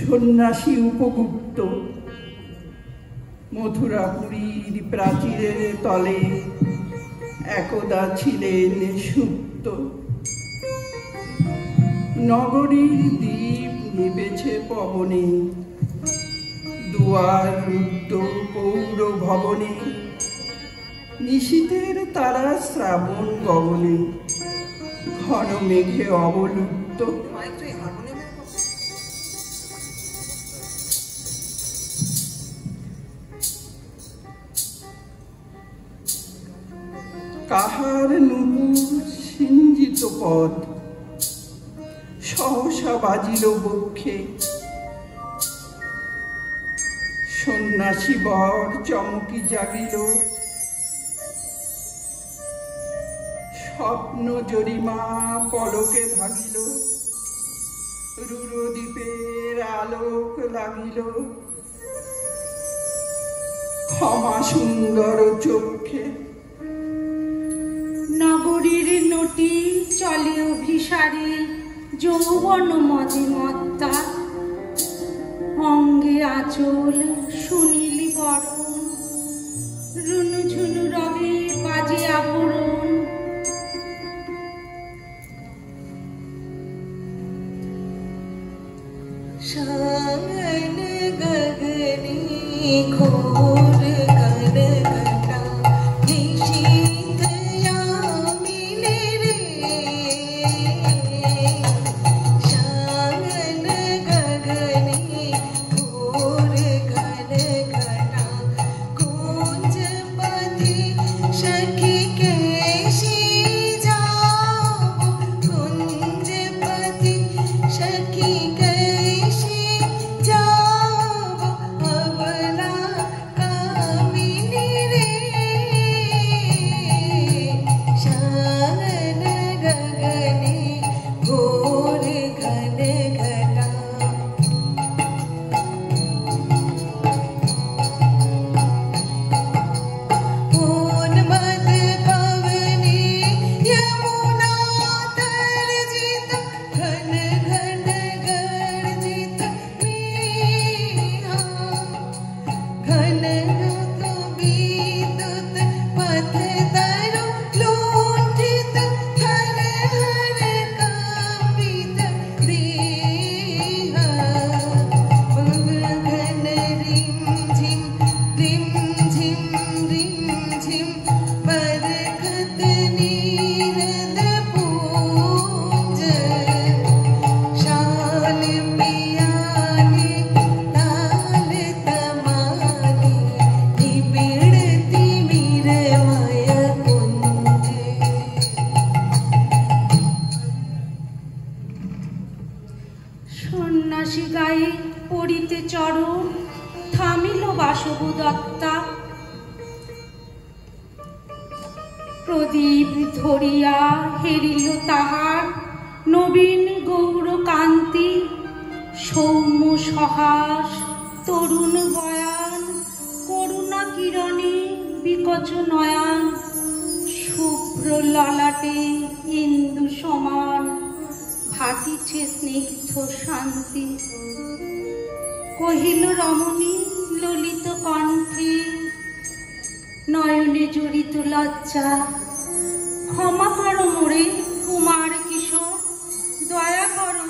সন্ন্যাসী উপগুপ্ত মথুরাপুরীর প্রাচীরের তলে একদা ছিলেন সুপ্ত। নগরীর দ্বীপ নিবেছে পবনে, দুয়ার রুদ্ধ পৌর ভবনে, নিশীথের তারা শ্রাবণ গগনে, ঘন মেঘে অবলুপ্ত। কাহার নুপুর সিঞ্জিত পথ সহসা বাজিল বক্ষে, সন্ন্যাসী বর চমকি জাগিল, স্বপ্ন জরিমা পলকে ভাগিল, রুরদ্বীপের আলোক লাগিল, ক্ষমা সুন্দর চক্ষে। নগরীর নটি চলে অভিসারে, যৌবন মজে মত্তা, অঙ্গে আঁচল সুনীলি বরণ, রুনু ঝুনু রবে বাজে আবরণ। শায়ন গগনে ঘোর ঘন ঘটা, নিশীথ यामिनी रे। शायन गगने घोर घन घटा, कुंज पति सखी कैसी जाओ, कुंज पति सखी कैसी जाओ, अबला कामिनी रे। शायन गगने घोर घन घटा। उन्मद पवने यमुना तर्जित, घन घन गर्जित मीरा। घन ऋतु विद्युत पथ तरु लुंठित, हर हर कंपित देहा। घन रिम झिम बरखत नीरद पूंज। शाल पियाले ताल तमाले, निबिड़ती मीरमय कुंज। সন্ন্যাসী গায়ে পড়িতে চরণ, থামিল বাসব দত্তা। প্রদীপ ধরিয়া হেরিল তাহার নবীন গৌর কান্তি, সৌম্য সহাস তরুণ বয়ান, করুণা কিরণে বিকচ নয়ান, শুভ্র ললাটে ইন্দু সমান, ভাতিছে স্নিগ্ধ শান্তি। কহিল রমণী ললিত কণ্ঠে, নয়নে জড়িত লজ্জা, ক্ষমা করো মোরে কুমার কিশোর, দয়া করো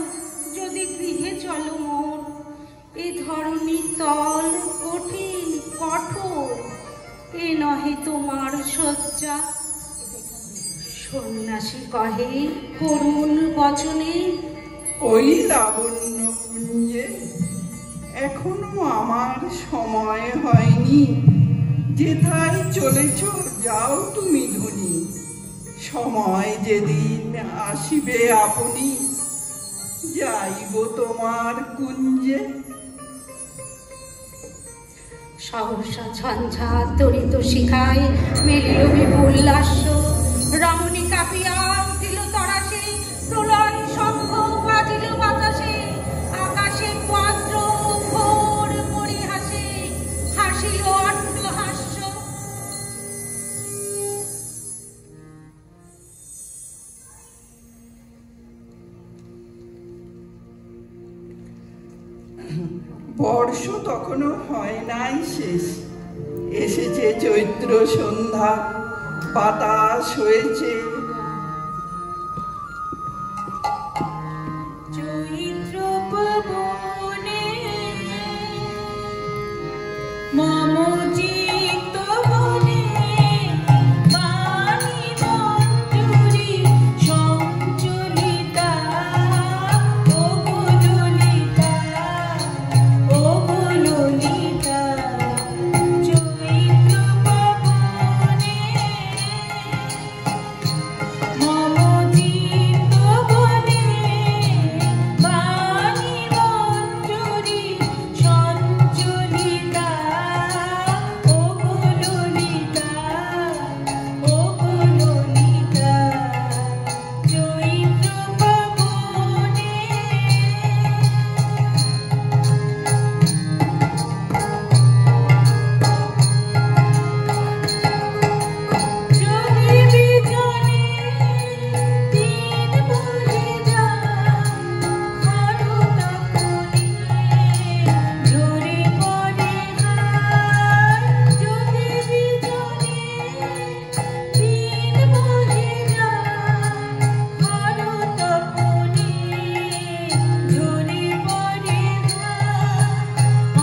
যদি গৃহে চলো মোর। এ ধরণী তল কঠিন কঠোর, এ নহে তোমার শয্যা। সন্ন্যাসী কহে করুণ বচনে, ওই লাবণ্য কুঞ্জে এখনো আমার সময় হয়নি, যেথায় চলেছ যাও তুমি ধনী, সময় যেদিন আসিবে আপনি, যাইব তোমার কুঞ্জে। সহসা ঝঞ্ঝা তরিত শিখায় মেলিল বিপুল্লাস্য, রমণী কাঁপিয়া উঠিল তরাসে, প্রলয় শঙ্খ বাজিল বাতাসে, আকাশে বজ্র ঘোর পরিহাসে, হাসিল অট্টহাস্য। অবশ্য তখনও হয় নাই শেষ। এসেছে চৈত্র সন্ধ্যা, বাতাস হয়েছে চৈত্র পবনে মম চিত্ত বনে বাণী মঞ্জুরি সঞ্চলিতা ও ললিতা ও ললিতা চৈত্র পবনে মম চিত্ত বনে বাণী মঞ্জুরি সঞ্চলিতা ও ললিতা ও ললিতা চৈত্র পবনে যদি বিজনে দিন ভুলে যায় হরতপনে ঝরে পড়ে হায় যদি বিজনে দিন ভুলে যায় হরতপনে ঝরে পড়ে হায়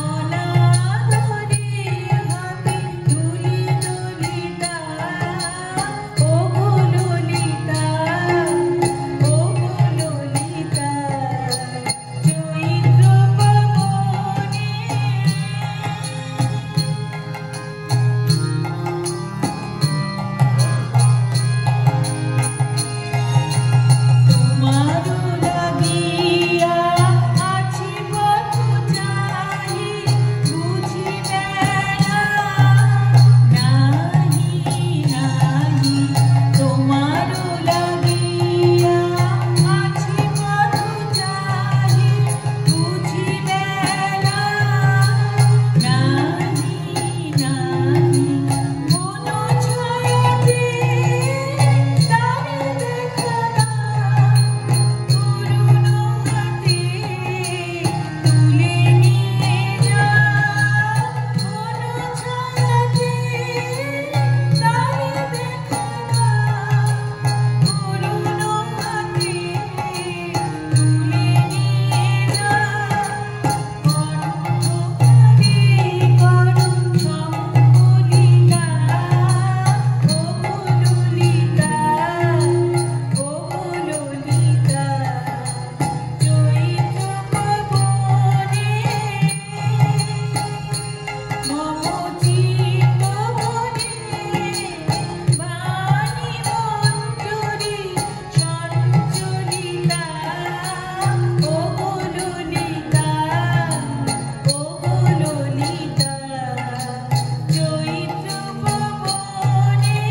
অনাদরে হাতে তুলি ললিতা ও ললিতা ও ললিতা চৈত্র পবনে তোমারো লাগিয়া আছি পথ চাহি বুঝিবে না নাহি নাহি তোমারো লাগিয়া আছি পথ চাহি বুঝিবে না নাহি নাহি মন ছয়াতে তারে দেখা না করুণ হাতে তুলে নিয়ে যা মন ছয়াতে তারে দেখা না করুণ হাতে তুলে নিয়ে যা অন্ধকারে করুণ সম্বলিতা ও ললিতা ও ললিতা চৈত্র পবনে মম চিত্ত বনে বাণী মঞ্জুরি সঞ্চলিতা ও ললিতা ও ললিতা চৈত্র পবনে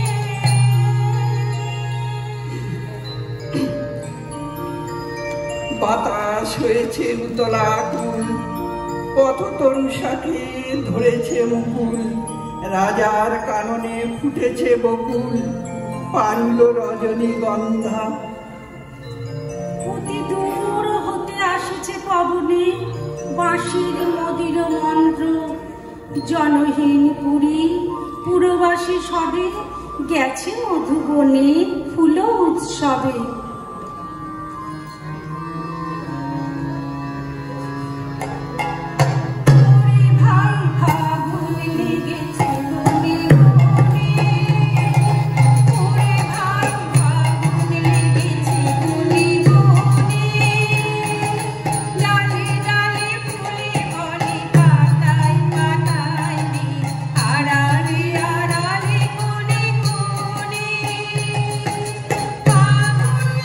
বাতাস হয়েছে উতলা কুল, পথতরু শাখে ধরেছে মুকুল, রাজার কাননে ফুটেছে বকুল, পারল রজনীগন্ধা। অতি দূর হতে আসছে পবনে বাঁশির মদির মন্ত্র জনহীন পুরী পুরবাসী সবে গেছে মধুবনে ফুল উৎসবে ওরে ভাই ফাগুন লেগেছে বনে বনে ওরে ভাই ফাগুন লেগেছে বনে বনে লালে লালে ফুলে ভরে কাটায় কাটায় রে আড়ালে আড়ালে কোণে কোণে ফাগুন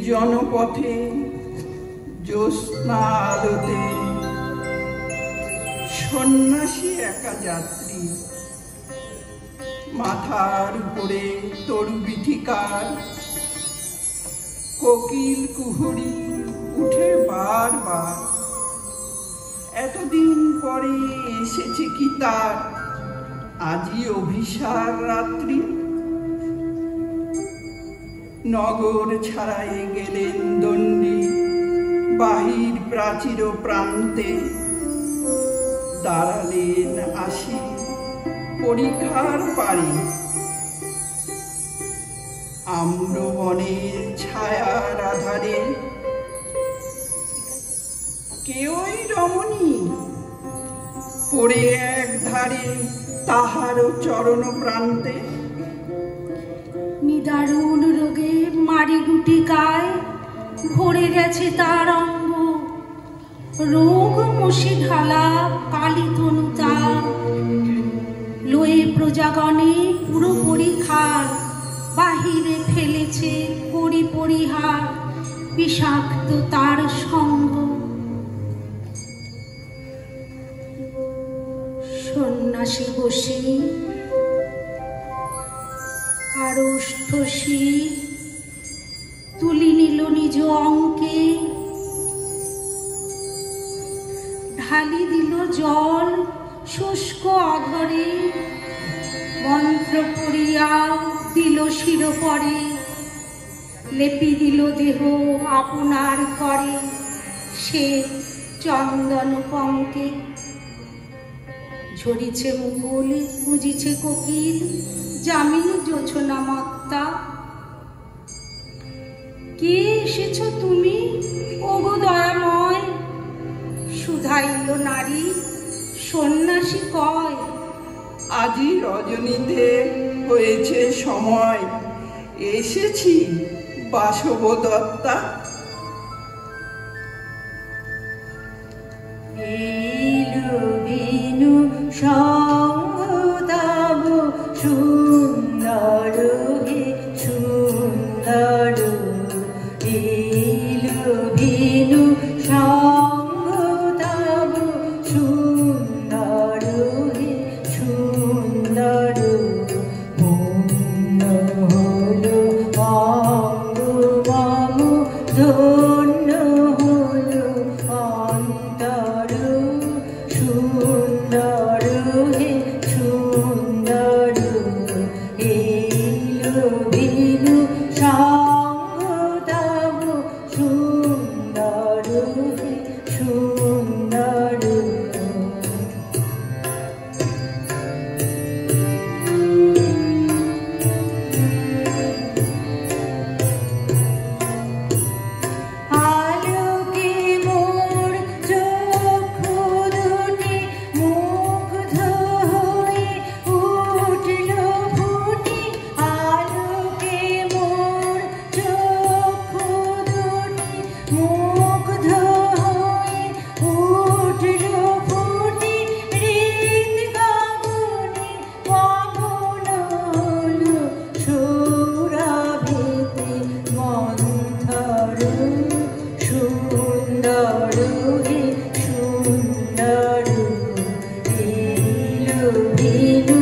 জনপথে জ্যোৎস্না আলোতে সন্ন্যাসী একা যাত্রী, মাথার উপরে তরু বিথিকার, কোকিল কুহুরি উঠে বারবার। এতদিন পরে এসেছে কি তার আজই অভিসার রাত্রি? নগর ছাড়াই গেলেন দণ্ডী বাহির প্রাচীর প্রান্তে, দাঁড়ালেন আসি পরীক্ষার পারে। আম্রবনের ছায়ার আধারে কেউই রমণী পড়ে এক ধারে তাহারও চরণ প্রান্তে। নিদারুণ রোগে মারি গুটিকায় ভরে গেছে তার অঙ্গ, রোগ মুশি ঢালা কালী তনু তার। লয়ে প্রজাগণে পুরো পরীক্ষার বাহিরে ফেলেছে করি পরিহার, বিষাক্ত তার সঙ্গ। সন্ন্যাসী বসে আড়ষ্ঠসী তুলি নিল নিজ অঙ্কে, ঢালি দিল জল শুষ্ক অধরে, মন্ত্র পড়িয়া দিল শিরোপরে, লেপি দিল দেহ আপনার করে সে চন্দন পঙ্কে। ঝরিছে মুকুল বুঝিছে কোকিল যামিনী জোছনা মত্তা। কে এসেছ তুমি ওগো দয়াময়? শুধাইল নারী সন্ন্যাসী কয়, আজি রজনীতে হয়েছে সময়, এসেছি বাসব দত্তা। বিনু সঙ্গতব সুন্দর হে সুন্দর, বিনু সঙ্গতব সুন্দর হে সুন্দর। পূর্ণ হলো অঙ্গ মম, ধন্য হলো অন্তর, সুন্দর হে সুন্দর। এলো বিনু সঙ্গতব সুন্দর হে সুন্দর। আলোকে মোর চক্ষু দুটি মুগ্ধ হয়ে উঠল ফুটে, আলোকে মোর চক্ষু দুটি মুগ্ধ হয়ে উঠল ফুটে, হৃদ গগনে পবন হলো সুরভিতে মন্থর, সুন্দর হে সুন্দর। এলো বিনু